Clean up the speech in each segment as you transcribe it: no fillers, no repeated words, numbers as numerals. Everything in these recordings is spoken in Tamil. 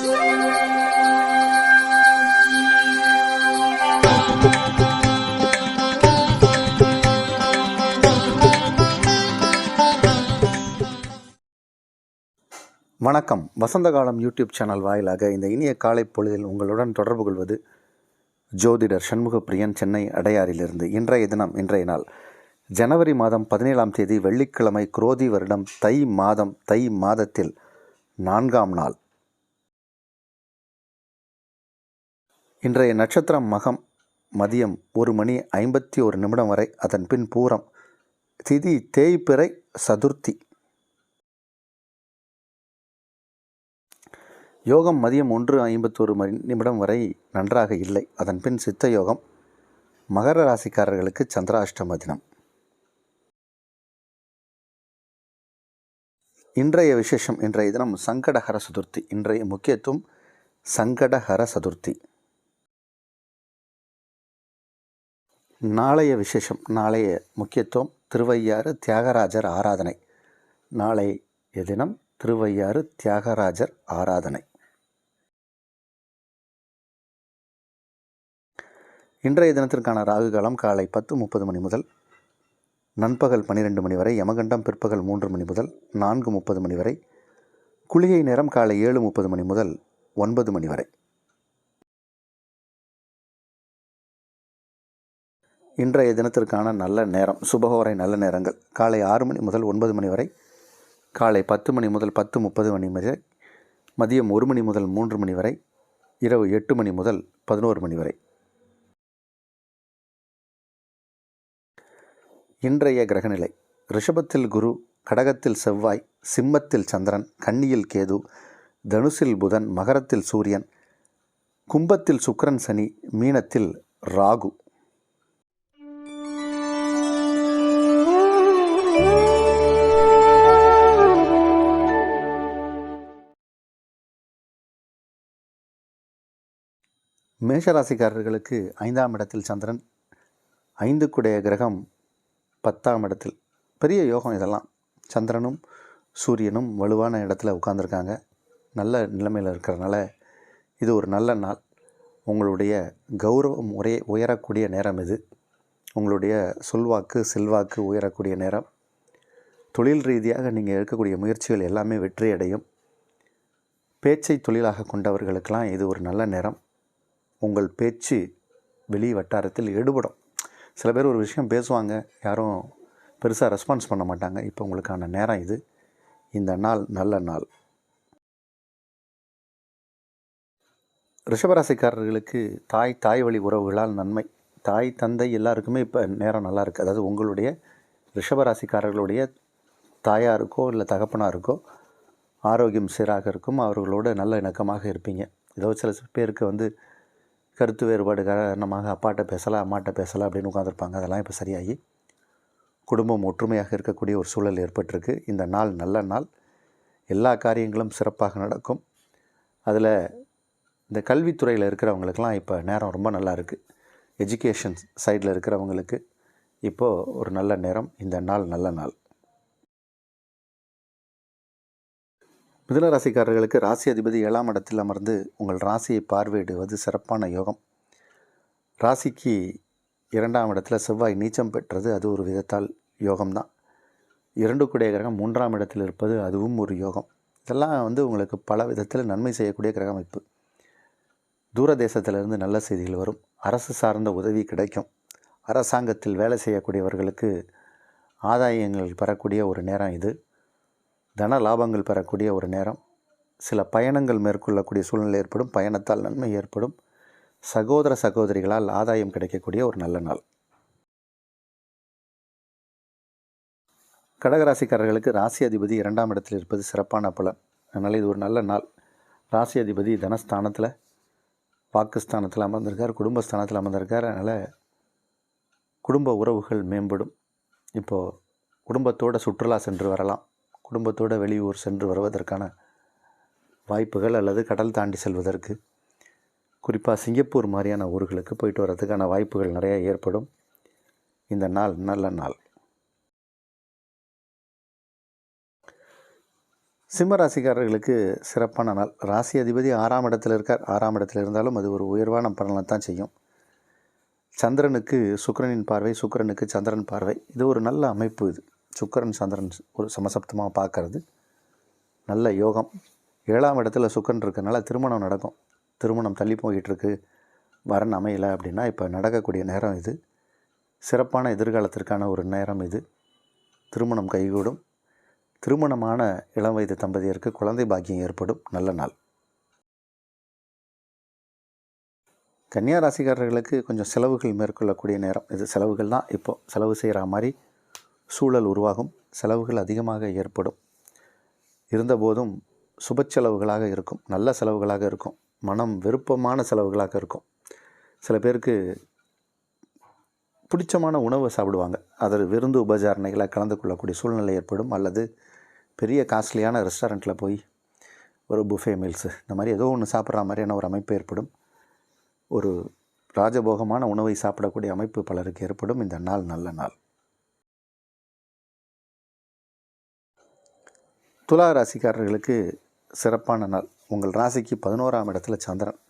வணக்கம். வசந்தகாலம் யூடியூப் சேனல் வாயிலாக இந்த இனிய காலை பொழுதில் உங்களுடன் தொடர்பு கொள்வது ஜோதிடர் சண்முகப்பிரியன், சென்னை அடையாறிலிருந்து. இன்றைய நாள் ஜனவரி மாதம் 17ஆம் தேதி வெள்ளிக்கிழமை, குரோதி வருடம் தை மாதத்தில் 4ஆம் நாள். இன்றைய நட்சத்திரம் மகம். மதியம் 1:51 வரை, அதன் பின் பூரம். திதி தேய்பிறை சதுர்த்தி. யோகம் மதியம் 1:51 வரை நன்றாக இல்லை. அதன் பின் சித்த யோகம். மகர ராசிக்காரர்களுக்கு சந்திராஷ்டம தினம். இன்றைய விசேஷம், இன்றைய தினம் சங்கடஹர சதுர்த்தி. இன்றைய முக்கியத்துவம் சங்கடஹர சதுர்த்தி. நாளைய விசேஷம், நாளைய முக்கியத்துவம் திருவையாறு தியாகராஜர் ஆராதனை. நாளைய தினம் திருவையாறு தியாகராஜர் ஆராதனை. இன்றைய தினத்திற்கான ராகு காலம் காலை 10:30 முதல் நண்பகல் 12 வரை, யமகண்டம் பிற்பகல் 3 முதல் 4:30 வரை, குளிகை நேரம் காலை 7:30 முதல் 9 வரை. இன்றைய தினத்திற்கான நல்ல நேரம், சுபகோரை நல்ல நேரங்கள் காலை 6 முதல் 9 வரை, காலை 10 முதல் 10:30 வரை, மதியம் 1 முதல் 3 வரை, இரவு 8 முதல் 11 வரை. இன்றைய கிரகநிலை: ரிஷபத்தில் குரு, கடகத்தில் செவ்வாய், சிம்மத்தில் சந்திரன், கன்னியில் கேது, தனுசில் புதன், மகரத்தில் சூரியன், கும்பத்தில் சுக்கிரன் சனி, மீனத்தில் ராகு. மேஷராசிக்காரர்களுக்கு 5ஆம் இடத்தில் சந்திரன், 5க்குடைய கிரகம் 10ஆம் இடத்தில். பெரிய யோகம் இதெல்லாம். சந்திரனும் சூரியனும் வலுவான இடத்துல உட்கார்ந்துருக்காங்க. நல்ல நிலைமையில் இருக்கிறனால இது ஒரு நல்ல நாள். உங்களுடைய கௌரவம் உயரக்கூடிய நேரம் இது. உங்களுடைய சொல்வாக்கு செல்வாக்கு உயரக்கூடிய நேரம். தொழில் ரீதியாக நீங்கள் எடுக்கக்கூடிய முயற்சிகள் எல்லாமே வெற்றி அடையும். பேச்சை தொழிலாக கொண்டவர்களுக்கெல்லாம் இது ஒரு நல்ல நேரம். உங்கள் பேச்சு வெளி வட்டாரத்தில் எடுபடும். சில பேர் ஒரு விஷயம் பேசுவாங்க, யாரும் பெருசாக ரெஸ்பான்ஸ் பண்ண மாட்டாங்க. இப்போ உங்களுக்கான நேரம் இது. இந்த நாள் நல்ல நாள். ரிஷபராசிக்காரர்களுக்கு தாய் வழி உறவுகளால் நன்மை. தாய் தந்தை எல்லாருக்குமே இப்போ நேரம் நல்லா இருக்குது. அதாவது உங்களுடைய ரிஷபராசிக்காரர்களுடைய தாயாருக்கோ இல்லை தகப்பனாருக்கோ ஆரோக்கியம் சீராக இருக்கும். அவர்களோடு நல்ல இணக்கமாக இருப்பீங்க. ஏதோ சில பேருக்கு கருத்து வேறுபாடு காரணமாக அப்பாட்ட பேசலாம் அம்மாட்ட பேசலாம் அப்படின்னு உட்காந்துருப்பாங்க. அதெல்லாம் இப்போ சரியாகி குடும்பம் ஒற்றுமையாக இருக்கக்கூடிய ஒரு சூழல் ஏற்பட்டிருக்கு. இந்த நாள் நல்ல நாள். எல்லா காரியங்களும் சிறப்பாக நடக்கும். அதில் இந்த கல்வித்துறையில் இருக்கிறவங்களுக்கெல்லாம் இப்போ நேரம் ரொம்ப நல்லா இருக்குது. எஜுகேஷன் சைடில் இருக்கிறவங்களுக்கு இப்போது ஒரு நல்ல நேரம். இந்த நாள் நல்ல நாள். மிதுன ராசிக்காரர்களுக்கு ராசி அதிபதி 7ஆம் இடத்தில் அமர்ந்து உங்கள் ராசியை பார்வையிடுவது சிறப்பான யோகம். ராசிக்கு 2ஆம் இடத்துல செவ்வாய் நீச்சம் பெற்றது, அது ஒரு விதத்தால் யோகம்தான். 2க்குடைய கிரகம் 3ஆம் இடத்தில் இருப்பது, அதுவும் ஒரு யோகம். இதெல்லாம் உங்களுக்கு பல விதத்தில் நன்மை செய்யக்கூடிய கிரக அமைப்பு. தூரதேசத்திலிருந்து நல்ல செய்திகள் வரும். அரசு சார்ந்த உதவி கிடைக்கும். அரசாங்கத்தில் வேலை செய்யக்கூடியவர்களுக்கு ஆதாயங்கள் பெறக்கூடிய ஒரு நேரம் இது. தன லாபங்கள் பெறக்கூடிய ஒரு நேரம். சில பயணங்கள் மேற்கொள்ளக்கூடிய சூழ்நிலை ஏற்படும். பயணத்தால் நன்மை ஏற்படும். சகோதர சகோதரிகளால் ஆதாயம் கிடைக்கக்கூடிய ஒரு நல்ல நாள். கடகராசிக்காரர்களுக்கு ராசி அதிபதி 2ஆம் இடத்தில் இருப்பது சிறப்பான பலன். அதனால் இது ஒரு நல்ல நாள். ராசி அதிபதி தனஸ்தானத்தில், வாக்குஸ்தானத்தில் அமர்ந்திருக்கார், குடும்பஸ்தானத்தில் அமர்ந்திருக்கார். அதனால் குடும்ப உறவுகள் மேம்படும். இப்போது குடும்பத்தோடு சுற்றுலா சென்று வரலாம். குடும்பத்தோடு வெளியூர் சென்று வருவதற்கான வாய்ப்புகள், அல்லது கடல் தாண்டி செல்வதற்கு, குறிப்பாக சிங்கப்பூர் மாதிரியான ஊர்களுக்கு போயிட்டு வர்றதுக்கான வாய்ப்புகள் நிறைய ஏற்படும். இந்த நாள் நல்ல நாள். சிம்ம ராசிக்காரர்களுக்கு சிறப்பான நாள். ராசி அதிபதி 6ஆம் இடத்தில் இருக்கார். 6ஆம் இடத்தில் இருந்தாலும் அது ஒரு உயர்வான பலனை தான் செய்யும். சந்திரனுக்கு சுக்கிரனின் பார்வை, சுக்கிரனுக்கு சந்திரன் பார்வை. இது ஒரு நல்ல அமைப்பு. இது சுக்கிரன் சந்திரன் ஒரு சமசப்தமாக பார்க்கறது நல்ல யோகம். 7ஆம் இடத்துல சுக்கிரன் இருக்கனால திருமணம் நடக்கும். திருமணம் தள்ளி போயிட்டுருக்கு, வரன் அமையலை அப்படின்னா இப்போ நடக்கக்கூடிய நேரம் இது. சிறப்பான எதிர்காலத்திற்கான ஒரு நேரம் இது. திருமணம் கைகூடும். திருமணமான இளம் வயது தம்பதியருக்கு குழந்தை பாக்கியம் ஏற்படும் நல்ல நாள். கன்னியா ராசிக்காரர்களுக்கு கொஞ்சம் செலவுகள் மேற்கொள்ளக்கூடிய நேரம் இது. செலவுகள் தான் இப்போது செலவு செய்கிற மாதிரி சூழல் உருவாகும். செலவுகள் அதிகமாக ஏற்படும். இருந்தபோதும் சுப செலவுகளாக இருக்கும், நல்ல செலவுகளாக இருக்கும், மனம் விருப்பமான செலவுகளாக இருக்கும். சில பேருக்கு பிடிச்சமான உணவை சாப்பிடுவாங்க. அதில் விருந்து உபச்சாரணைகளை கலந்து கொள்ளக்கூடிய சூழ்நிலை ஏற்படும். அல்லது பெரிய காஸ்ட்லியான ரெஸ்டாரண்ட்டில் போய் ஒரு புஃபே மீல்ஸு இந்த மாதிரி ஏதோ ஒன்று சாப்பிட்ற மாதிரியான ஒரு அமைப்பு ஏற்படும். ஒரு ராஜபோகமான உணவை சாப்பிடக்கூடிய அமைப்பு பலருக்கு ஏற்படும். இந்த நாள் நல்ல நாள். துலா ராசிக்காரர்களுக்கு சிறப்பான நாள். உங்கள் ராசிக்கு 11ஆம் இடத்துல சந்திரன்,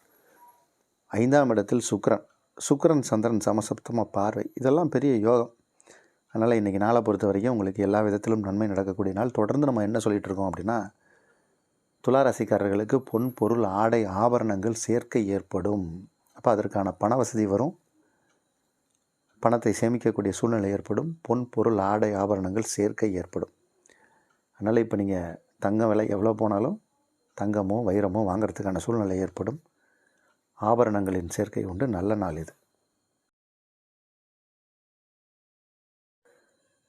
5ஆம் இடத்தில் சுக்கிரன். சுக்கிரன் சந்திரன் சமசப்தமாக பார்வை. இதெல்லாம் பெரிய யோகம். அதனால் இன்றைக்கி நாளை பொறுத்த வரைக்கும் உங்களுக்கு எல்லா விதத்திலும் நன்மை நடக்கக்கூடிய நாள். தொடர்ந்து நம்ம என்ன சொல்லிகிட்டு இருக்கோம் அப்படின்னா, துலா ராசிக்காரர்களுக்கு பொன் பொருள் ஆடை ஆபரணங்கள் சேர்க்கை ஏற்படும். அப்போ அதற்கான பண வசதி வரும், பணத்தை சேமிக்கக்கூடிய சூழ்நிலை ஏற்படும். பொன் பொருள் ஆடை ஆபரணங்கள் சேர்க்கை ஏற்படும். அதனால் இப்போ நீங்கள் தங்க விலை எவ்வளோ போனாலும் தங்கமோ வைரமோ வாங்கிறதுக்கான சூழ்நிலை ஏற்படும். ஆபரணங்களின் சேர்க்கை உண்டு. நல்ல நாள் இது.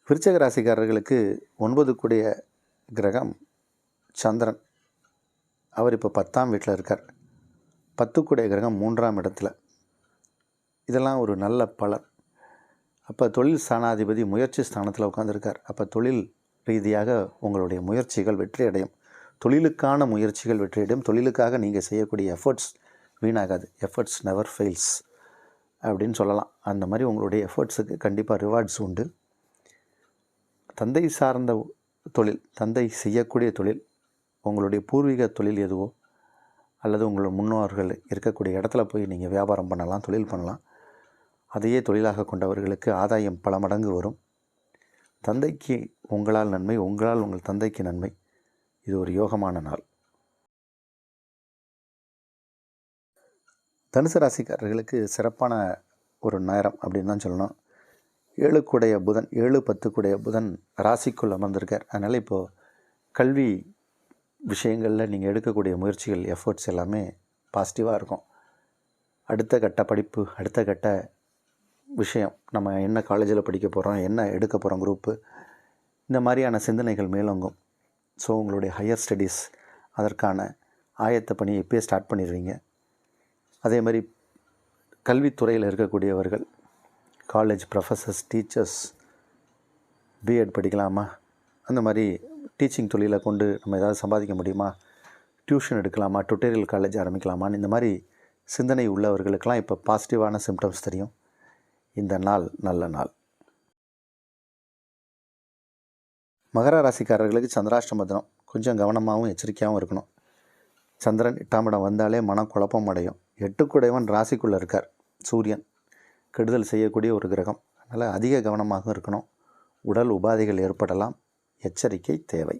விருச்சிக ராசிக்காரர்களுக்கு 9 கூடிய கிரகம் சந்திரன். அவர் இப்போ 10ஆம் வீட்டில் இருக்கார். 10 கூடிய கிரகம் 3ஆம் இடத்துல. இதெல்லாம் ஒரு நல்ல பலன். அப்போ தொழில் ஸ்தானாதிபதி முயற்சி ஸ்தானத்தில் உட்காந்துருக்கார். அப்போ தொழில் ரீதியாக உங்களுடைய முயற்சிகள் வெற்றியடையும். தொழிலுக்கான முயற்சிகள் வெற்றியடையும். தொழிலுக்காக நீங்கள் செய்யக்கூடிய எஃபர்ட்ஸ் வீணாகாது. எஃபர்ட்ஸ் நெவர் ஃபெயில்ஸ் அப்படின்னு சொல்லலாம். அந்த மாதிரி உங்களுடைய எஃபர்ட்ஸுக்கு கண்டிப்பாக ரிவார்ட்ஸ் உண்டு. தந்தை சார்ந்த தொழில், தந்தை செய்யக்கூடிய தொழில், உங்களுடைய பூர்வீக தொழில் எதுவோ அல்லது உங்களோட முன்னோர்கள் இருக்கக்கூடிய இடத்துல போய் நீங்கள் வியாபாரம் பண்ணலாம், தொழில் பண்ணலாம். அதையே தொழிலாக கொண்டவர்களுக்கு ஆதாயம் பல மடங்கு வரும். தந்தைக்கு உங்களால் நன்மை, உங்களால் உங்கள் தந்தைக்கு நன்மை. இது ஒரு யோகமான நாள். தனுசு ராசிக்காரர்களுக்கு சிறப்பான ஒரு நேரம் அப்படின்னு தான் சொல்லணும். 7 கூடைய புதன், 7, 10 கூடைய புதன் ராசிக்குள் அமர்ந்திருக்கார். அதனால் இப்போது கல்வி விஷயங்களில் நீங்கள் எடுக்கக்கூடிய முயற்சிகள், எஃபர்ட்ஸ் எல்லாமே பாசிட்டிவாக இருக்கும். அடுத்த கட்ட படிப்பு, அடுத்த கட்ட விஷயம், நம்ம என்ன காலேஜில் படிக்க போகிறோம், என்ன எடுக்க போகிறோம் குரூப்பு, இந்த மாதிரியான சிந்தனைகள் மேலோங்கும். ஸோ உங்களுடைய ஹையர் ஸ்டடீஸ் அதற்கான ஆயத்த பணியை இப்போயே ஸ்டார்ட் பண்ணிடுவீங்க. அதே மாதிரி கல்வித்துறையில் இருக்கக்கூடியவர்கள், காலேஜ் ப்ரொஃபஸர்ஸ், டீச்சர்ஸ், பிஎட் படிக்கலாமா, அந்த மாதிரி டீச்சிங் தொழிலை கொண்டு நம்ம ஏதாவது சம்பாதிக்க முடியுமா, டியூஷன் எடுக்கலாமா, டுட்டோரியல் காலேஜ் ஆரம்பிக்கலாமான்னு இந்த மாதிரி சிந்தனை உள்ளவர்களுக்கெல்லாம் இப்போ பாசிட்டிவான சிம்டம்ஸ் தெரியும். இந்த நாள் நல்ல நாள். மகர ராசிக்காரர்களுக்கு சந்திராஷ்டம தினம். கொஞ்சம் கவனமாகவும் எச்சரிக்கையாகவும் இருக்கணும். சந்திரன் 8ஆம் இடம் வந்தாலே மனம் குழப்பம் அடையும். 8 கூடையவன் ராசிக்குள்ளே இருக்கார். சூரியன் கெடுதல் செய்யக்கூடிய ஒரு கிரகம். அதனால் அதிக கவனமாக இருக்கணும். உடல் உபாதைகள் ஏற்படலாம். எச்சரிக்கை தேவை.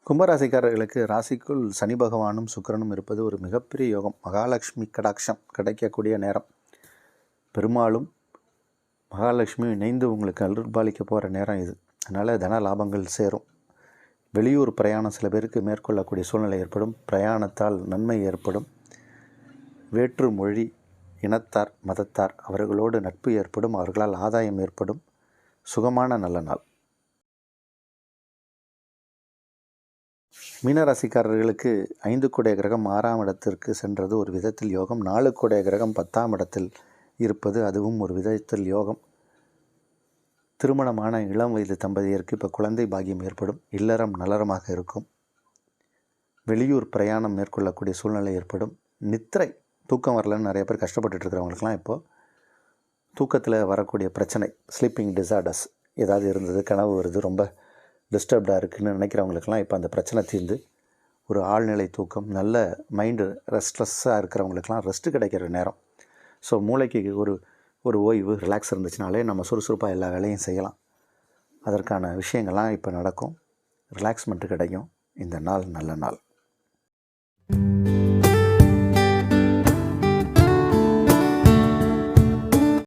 கும்பராசிக்காரர்களுக்கு ராசிக்குள் சனி பகவானும் சுக்கிரனும் இருப்பது ஒரு மிகப்பெரிய யோகம். மகாலட்சுமி கடாட்சம் கிடைக்கக்கூடிய நேரம். பெருமாளும் மகாலட்சுமி இணைந்து உங்களுக்கு அருள்பாலிக்க போகிற நேரம் இது. அதனால் தன லாபங்கள் சேரும். வெளியூர் பிரயாணம் சில பேருக்கு மேற்கொள்ளக்கூடிய சூழ்நிலை ஏற்படும். பிரயாணத்தால் நன்மை ஏற்படும். வேற்று மொழி இனத்தார், மதத்தார் அவர்களோடு நட்பு ஏற்படும். அவர்களால் ஆதாயம் ஏற்படும். சுகமான நல்ல நாள். மீனராசிக்காரர்களுக்கு 5 கூடைய கிரகம் 6ஆம் இடத்திற்கு சென்றது ஒரு விதத்தில் யோகம். 4 கூடைய கிரகம் 10ஆம் இடத்தில் இருப்பது அதுவும் ஒரு விதத்தில் யோகம். திருமணமான இளம் வயது தம்பதியருக்கு இப்போ குழந்தை பாக்கியம் ஏற்படும். இல்லறம் நலரமாக இருக்கும். வெளியூர் பிரயாணம் மேற்கொள்ளக்கூடிய சூழ்நிலை ஏற்படும். நித்திரை, தூக்கம் வரலன்னு நிறைய பேர் கஷ்டப்பட்டுட்டு இருக்கிறவங்களுக்கெல்லாம் இப்போது தூக்கத்தில் வரக்கூடிய பிரச்சனை, ஸ்லீப்பிங் டிசார்டர்ஸ், ஏதாவது இருந்தது, கனவு வருது, ரொம்ப டிஸ்டர்ப்டாக இருக்குதுன்னு நினைக்கிறவங்களுக்கெல்லாம் இப்போ அந்த பிரச்சனை தீர்ந்து ஒரு ஆழ்நிலை தூக்கம், நல்ல மைண்டு ரெஸ்ட்லெஸ்ஸாக இருக்கிறவங்களுக்கெல்லாம் ரெஸ்ட்டு கிடைக்கிற நேரம். ஸோ மூளைக்கு ஒரு ஓய்வு, ரிலாக்ஸ் இருந்துச்சுனாலே நம்ம சுறுசுறுப்பாக எல்லா வேலையும் செய்யலாம். அதற்கான விஷயங்கள்லாம் இப்போ நடக்கும். ரிலாக்ஸ்மெண்ட்டு கிடைக்கும். இந்த நாள் நல்ல நாள்.